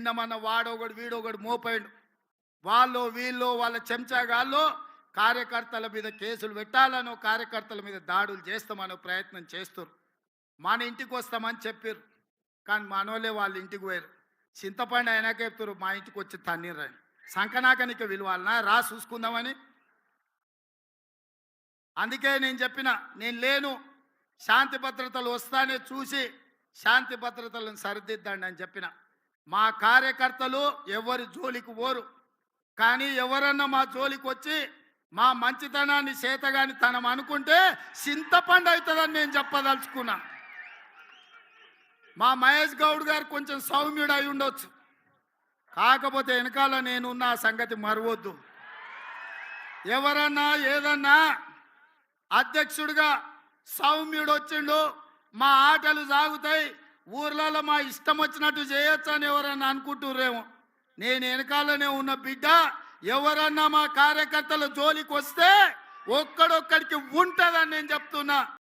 నిన్న మన వాడొకడు వీడొకడు మోపాడు. వాళ్ళు వీళ్ళు వాళ్ళ చెంచాగాళ్ళు కార్యకర్తల మీద కేసులు పెట్టాలనో కార్యకర్తల మీద దాడులు చేస్తామనో ప్రయత్నం చేస్తారు. మన ఇంటికి వస్తామని చెప్పారు, కానీ మనోళ్ళే వాళ్ళ ఇంటికి పోయారు. చింతపండు అయినాక చెప్తారు మా ఇంటికి వచ్చి తన్నీరని. సంకనాకనికి విలువాలనా రా చూసుకుందామని. అందుకే నేను చెప్పిన, నేను లేను, శాంతి భద్రతలు వస్తానే చూసి శాంతి భద్రతలను సరిదిద్దండి అని చెప్పిన. మా కార్యకర్తలు ఎవరి జోలికి పోరు, కానీ ఎవరన్నా మా జోలికి వచ్చి మా మంచితనాన్ని చేతగాని తనం అనుకుంటే చింతపండు అవుతుందని నేను చెప్పదలుచుకున్నా. మా మహేష్ గౌడ్ గారు కొంచెం సౌమ్యుడు అయి ఉండొచ్చు, కాకపోతే వెనకాల నేనున్న ఆ సంగతి మరవద్దు. ఎవరన్నా ఏదన్నా అధ్యక్షుడిగా సౌమ్యుడు వచ్చిండు, మా ఆటలు సాగుతాయి, ఊర్లలో మా ఇష్టం వచ్చినట్టు చేయొచ్చు అని ఎవరన్నా అనుకుంటుర్రేమో. నేను వెనకాలనే ఉన్న బిడ్డ. ఎవరన్నా మా కార్యకర్తల జోలికి వస్తే ఒక్కడొక్కడికి ఉంటుందని నేను చెప్తున్నా.